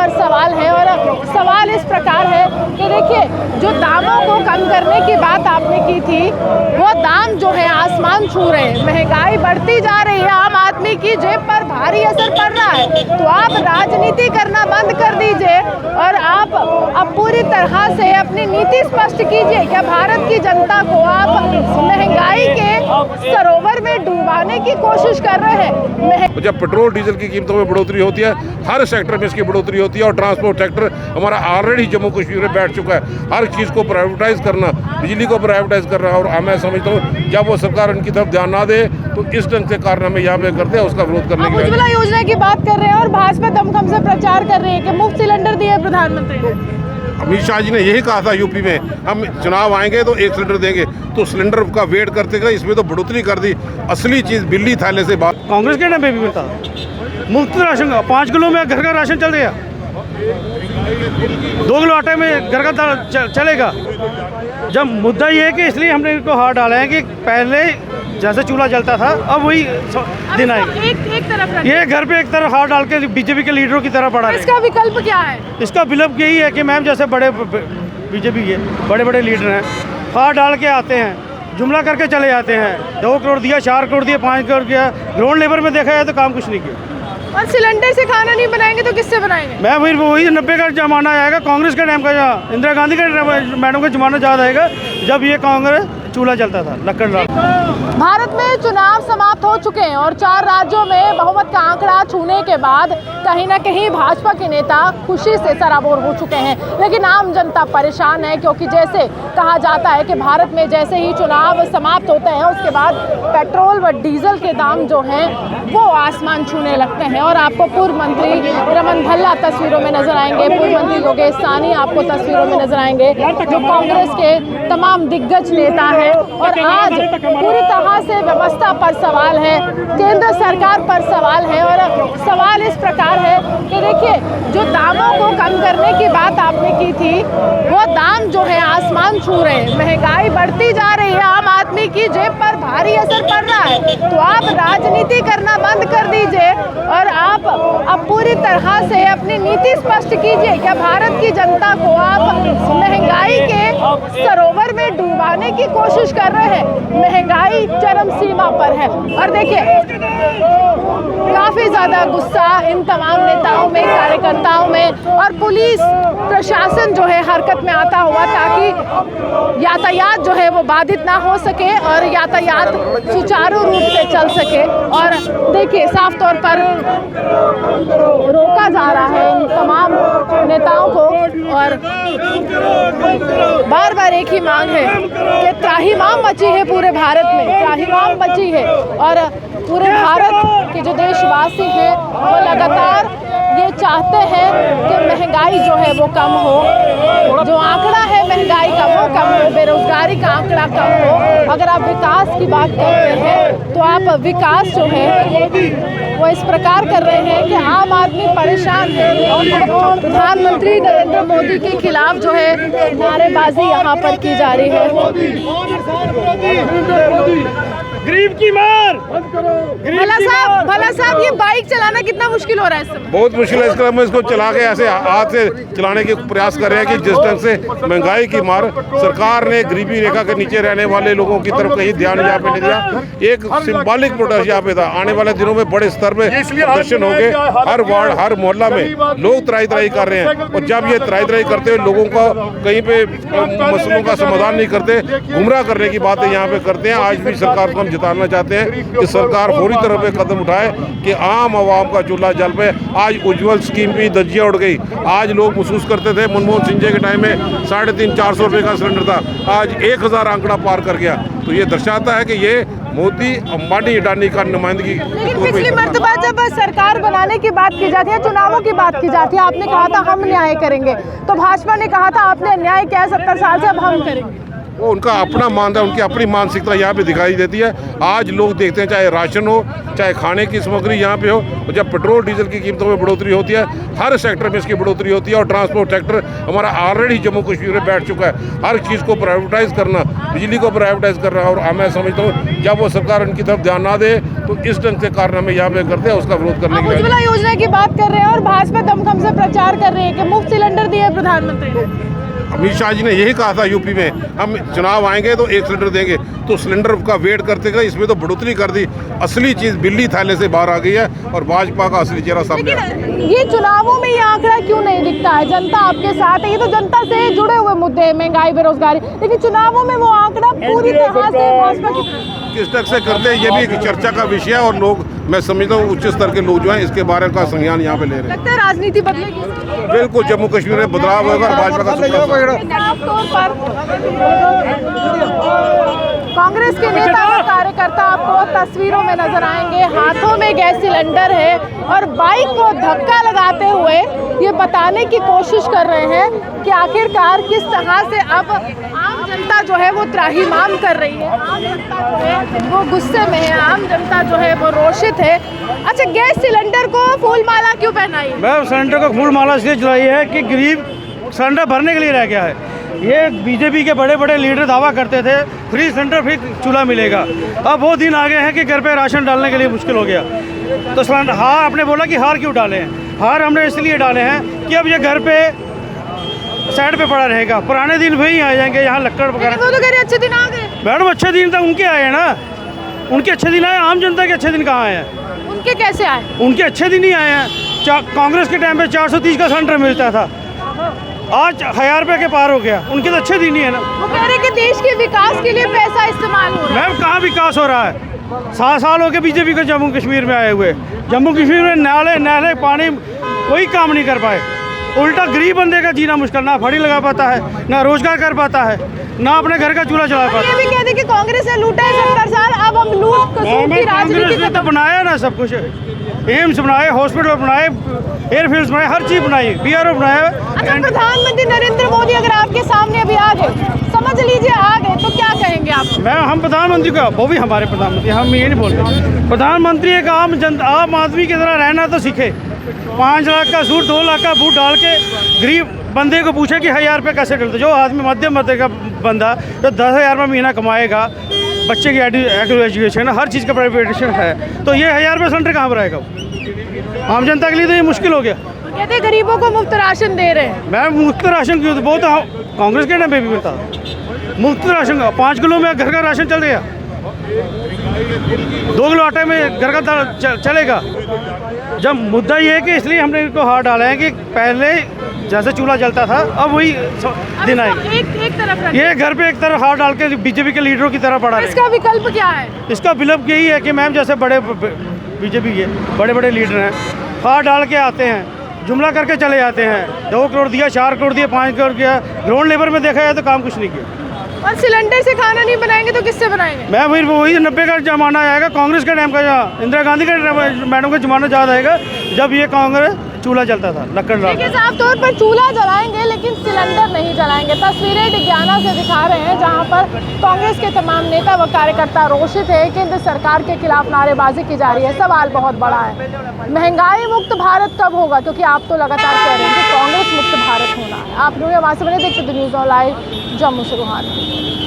पर सवाल है। और सवाल इस प्रकार है कि देखिए, जो दामों को कम करने की बात आपने की थी, वो दाम जो है आसमान छू रहे हैं। महंगाई बढ़ती जा रही है, आम आदमी की जेब पर भारी असर पड़ रहा है। तो आप राजनीति करना बंद कर दीजिए और आप अब पूरी तरह से अपनी नीति स्पष्ट कीजिए। क्या भारत की जनता को आप महंगाई के सरोवर में डुबाने की कोशिश कर रहे हैं? जब पेट्रोल डीजल की कीमतों में बढ़ोतरी होती है, हर सेक्टर में इसकी बढ़ोतरी होती है और ट्रांसपोर्ट सेक्टर हमारा ऑलरेडी जम्मू कश्मीर में बैठ चुका है। हर चीज़ को प्राइवेटाइज करना, बिजली को प्राइवेटाइज करना, और मैं समझता हूँ जब वो सरकार उनकी तरफ ध्यान ना दे तो इस ढंग से कारनामे यहाँ पे करते हैं, उसका विरोध करने के लिए। उज्ज्वला योजना की बात कर रहे हैं और भाजपा दमखम से प्रचार कर रही है कि मुफ्त सिलेंडर दिए प्रधानमंत्री ने। अमित शाह जी ने यही कहा था यूपी में, हम चुनाव आएंगे तो 1 सिलेंडर देंगे, तो सिलेंडर का वेट करते गए, इसमें तो बढ़ोतरी कर दी। असली चीज़ बिल्ली थाले से बात। कांग्रेस के नाम पे भी मिलता मुफ्त राशन का 5 किलो में घर का राशन चल गया, 2 किलो आटे में घर का चलेगा। जब मुद्दा ये है कि इसलिए हमने इनको हाथ डाला है कि पहले जैसे चूल्हा जलता था अब वही दिन आएगा। एक तरफ ये घर पे एक तरफ हाथ डाल के बीजेपी के लीडरों की तरह पड़ा है। इसका विकल्प क्या है? इसका विकल्प यही है कि मैम जैसे बड़े बीजेपी के बड़े लेडर हैं, हाथ डाल के आते हैं, जुमला करके चले जाते हैं। 2 करोड़ दिया, 4 करोड़ दिया, 5 करोड़ दिया, ग्राउंड लेवल में देखा जाए तो काम कुछ नहीं किया। और सिलेंडर से खाना नहीं बनाएंगे तो किससे बनाएंगे? मैं वही 90 का जमाना आएगा, कांग्रेस के टाइम का, इंदिरा गांधी के मैडम का जमाना याद आएगा जब ये कांग्रेस चूल्हा जलता था लकड़ डाल। भारत में चुनाव समाप्त हो चुके हैं और 4 राज्यों में बहुमत का आंकड़ा छूने के बाद कहीं ना कहीं भाजपा के नेता खुशी से सराबोर हो चुके हैं। लेकिन आम जनता परेशान है, क्योंकि जैसे कहा जाता है कि भारत में जैसे ही चुनाव समाप्त होते हैं उसके बाद पेट्रोल व डीजल के दाम जो हैं वो आसमान छूने लगते हैं। और आपको पूर्व मंत्री रमन भल्ला तस्वीरों में नजर आएंगे, पूर्व मंत्री योगेश साहनी आपको तस्वीरों में नजर आएंगे, जो कांग्रेस के तमाम दिग्गज नेता हैं। और आज पूरी तरह से व्यवस्था पर सवाल है, केंद्र सरकार पर सवाल है। और सवाल इस प्रकार है कि देखिए, जो दामों को कम करने की बात आपने की थी, वो दाम जो है आसमान छू रहे हैं। महंगाई बढ़ती जा रही है, आम आदमी की जेब पर भारी असर पड़ रहा है। तो आप राजनीति करना बंद कर दीजिए और आप अब पूरी तरह से अपनी नीति स्पष्ट कीजिए। क्या भारत की जनता को आप महंगाई के सरोवर में डुबाने की कोशिश कर रहे हैं? महंगाई चरम सीमा पर है और देखिए, काफी ज्यादा गुस्सा इन तमाम नेताओं में, कार्यकर्ताओं में, और पुलिस प्रशासन जो है हरकत में आता हुआ ताकि यातायात जो है वो बाधित ना हो सके और यातायात सुचारू रूप से चल सके। और देखिए, साफ तौर पर रोका जा रहा है इन तमाम नेताओं को और बार बार एक ही मांग है कि त्राहिमाम मची है पूरे भारत में, त्राहिमाम मची है। और पूरे भारत के जो देशवासी हैं वो लगातार ये चाहते हैं कि महंगाई जो है वो कम हो, जो आंकड़ा है महंगाई का वो कम हो, बेरोजगारी का आंकड़ा कम हो। अगर आप विकास की बात करते हैं तो आप विकास जो है वो इस प्रकार कर रहे हैं कि आम आदमी परेशान है। प्रधानमंत्री नरेंद्र मोदी के खिलाफ जो है नारेबाजी यहाँ पर की जा रही है। गरीब की मार। भला साहब, ये बाइक चलाना कितना मुश्किल हो रहा है इस समय? बहुत मुश्किल है। इसका हम इसको चला के ऐसे हाथ से चलाने के प्रयास कर रहे हैं कि जिस ढंग से महंगाई की मार सरकार ने गरीबी रेखा के नीचे रहने वाले लोगों की तरफ कहीं ध्यान यहाँ पे नहीं दिया। एक सिंबॉलिक प्रोटेस्ट यहाँ पे था। आने वाले दिनों में बड़े स्तर पे प्रदर्शन होंगे, हर वार्ड हर मोहल्ला में लोग त्राही कर रहे हैं। और जब ये त्राही करते हुए लोगों को कहीं पे मसलों का समाधान नहीं करते, गुमराह करने की बातें यहाँ पे करते हैं। आज भी सरकार को हम जिताना चाहते हैं कि सरकार पूरी तरह पे कदम उठाए कि आम आवाम का चूल्हा जल पे। आज उज्ज्वल स्कीम की धज्जियां उड़ गई। आज लोग महसूस करते थे मनमोहन सिंह जी के टाइम में 350-400 रुपये का सिलेंडर था, आज 1000 आंकड़ा पार कर गया। तो ये दर्शाता है कि ये मोदी अंबानी अडानी का नुमाइंदगी। लेकिन पिछली मर्तबा जब सरकार बनाने की बात की जाती है, चुनावों की बात की जाती है, आपने कहा था हम न्याय करेंगे, तो भाजपा ने कहा था आपने अन्याय किया 70 साल से, अब हम करेंगे। वो उनका अपना मानता है, उनकी अपनी मानसिकता यहाँ पे दिखाई देती है। आज लोग देखते हैं, चाहे राशन हो, चाहे खाने की सामग्री यहाँ पे हो, और जब पेट्रोल डीजल की कीमतों में बढ़ोतरी होती है, हर सेक्टर में इसकी बढ़ोतरी होती है और ट्रांसपोर्ट सेक्टर हमारा ऑलरेडी जम्मू कश्मीर में बैठ चुका है। हर चीज़ को प्राइवेटाइज करना, बिजली को प्राइवेटाइज करना, और मैं समझता हूँ जब वो सरकार उनकी तरफ ध्यान ना दे तो इस ढंग से कारनामे यहाँ पे करते हैं, उसका विरोध करने आप के लिए। उज्ज्वला योजना की बात कर रहे हैं और भाजपा दमखम से प्रचार कर रही है कि मुफ्त सिलेंडर दिए प्रधानमंत्री ने। अमित शाह जी ने यही कहा था यूपी में, हम चुनाव आएंगे तो 1 सिलेंडर देंगे, तो सिलेंडर का वेट करते गए, इसमें तो बढ़ोतरी कर दी। असली चीज़ बिल्ली थैले से बाहर आ गई है और भाजपा का असली चेहरा सामने आ गया। लेकिन ये चुनावों में ये आंकड़ा क्यों नहीं दिखता है? जनता आपके साथ है, ये तो जनता से जुड़े हुए मुद्दे हैं, महंगाई, बेरोजगारी, लेकिन चुनावों में वो आंकड़ा पूरी तरह से भाजपा की किस ढंग से करते हैं ये भी एक चर्चा का विषय है और लोग, मैं समझता हूँ उच्च स्तर के लोग जो हैं इसके बारे का संज्ञान यहाँ पे ले रहे हैं। लगता है राजनीति बदलेगी। बिल्कुल, जम्मू कश्मीर में बदलाव होगा और भाजपा का साफ तौर पर कांग्रेस के नेता और कार्यकर्ता आपको तस्वीरों में नजर आएंगे, हाथों में गैस सिलेंडर है और बाइक को धक्का लगाते हुए ये बताने की कोशिश कर रहे हैं कि आखिरकार किस तरह से अब आम जनता जो है वो त्राहिमाम कर रही है, आम जनता जो है वो गुस्से में है, आम जनता जो है वो रोषित है। अच्छा, गैस सिलेंडर को फूल माला क्यों पहनाई? मैम सिलेंडर को फूल माला इसलिए चलाई है कि गरीब सिलेंडर भरने के लिए रह गया है। ये बीजेपी के बड़े बड़े लीडर दावा करते थे फ्री सिलेंडर फ्री चूल्हा मिलेगा, अब वो दिन आ गए हैं कि घर पे राशन डालने के लिए मुश्किल हो गया। तो सिलेंडर हार, आपने बोला कि हार क्यों डाले हैं? हार हमने इसलिए डाले हैं कि अब ये घर पे साइड पे पड़ा रहेगा, पुराने दिन वही आ जाएंगे, यहाँ लक्कड़ वगैरह। वो तो कह रहे अच्छे दिन आ गए। मैडम अच्छे दिन तो उनके आए हैं ना, उनके अच्छे दिन आए, आम जनता के अच्छे दिन कहाँ आए हैं? उनके कैसे आए? उनके अच्छे दिन ही आए हैं। कांग्रेस के टाइम पे 430 का सिलेंडर मिलता था, आज 1000 रुपये के पार हो गया, उनके तो अच्छे दिन ही है ना। वो कह रहे कि देश के विकास के लिए पैसा इस्तेमाल हो रहा है। मैम कहाँ विकास हो रहा है? 7 साल हो गए बीजेपी को जम्मू कश्मीर में आए हुए, जम्मू कश्मीर में नाले पानी कोई काम नहीं कर पाए, उल्टा गरीब बंदे का जीना मुश्किल, ना फाड़ी लगा पाता है, ना रोजगार कर पाता है, ना अपने घर का चूल्हा चला पाता है। ये भी कहते कि कांग्रेस ने लूटा है 70 साल, अब हम लूट कसूर की राजनीति कांग्रेस ने तो बनाया ना सब कुछ, एम्स बनाए, हॉस्पिटल बनाए, एयरफील्ड बनाए, हर चीज़ बनाई, BRO बनाया। अच्छा, प्रधानमंत्री नरेंद्र मोदी अगर आपके सामने अभी आ गए, समझ लीजिए आ गए, तो क्या कहेंगे आप? हम प्रधानमंत्री को, वो भी हमारे प्रधानमंत्री, हम ये नहीं बोलते। प्रधानमंत्री एक आम आदमी की तरह रहना तो सीखे। 5 लाख का सूट, 2 लाख का बूट डाल के गरीब बंदे को पूछे कि 1000 रुपये कैसे डलते। जो आदमी मध्यम वर्ग का बंदा जो 10,000 रुपये महीना कमाएगा, बच्चे की एजुकेशन, हर चीज़ का प्राइवेटेशन है, तो ये 1000 रुपये सिलेंडर कहाँ पर आएगा? आम जनता के लिए तो ये मुश्किल हो गया। कहते हैं गरीबों को मुफ्त राशन दे रहे हैं। मैं मुफ्त राशन क्यों? वो तो कांग्रेस के टाइम पे भी मिलता मुफ्त राशन। 5 किलो में घर का राशन चल गया, 2 किलो आटे में घर का दाल चलेगा। जब मुद्दा ये है कि इसलिए हमने इनको हाथ डाला है कि पहले जैसे चूल्हा जलता था, अब वही दिन आएगा। एक तरफ ये घर पे एक तरफ हाथ डाल के बीजेपी के लीडरों की तरह पड़ा है। इसका विकल्प क्या है? इसका विकल्प यही है कि मैम जैसे बड़े बीजेपी के बड़े बड़े लीडर हैं, हाथ डाल के आते हैं, जुमला करके चले जाते हैं, 2 करोड़ दिया, 4 करोड़ दिया, 5 करोड़ दिया, ग्राउंड लेवल में देखा जाए तो काम कुछ नहीं किया। और सिलेंडर से खाना नहीं बनाएंगे तो किससे बनाएंगे? मैं फिर वही 90 का जमाना आएगा, कांग्रेस के टाइम का, इंदिरा गांधी के मैडम का जमाना याद आएगा, जब ये कांग्रेस चूल्हा जलता था लकड़ डाल। देखिए, साफ तौर पर चूल्हा जलाएंगे लेकिन सिलेंडर नहीं जलाएंगे। तस्वीरें डिग्याना से दिखा रहे हैं जहां पर कांग्रेस के तमाम नेता व कार्यकर्ता रोषित है, केंद्र सरकार के खिलाफ नारेबाजी की जा रही है। सवाल बहुत बड़ा है, महंगाई मुक्त भारत कब होगा? क्योंकि आप तो लगातार कह रहे हैं कि कांग्रेस मुक्त भारत होना है। आप लोग हमारे से बने देखते न्यूज़ ऑन लाइव जम्मू से रूहानी।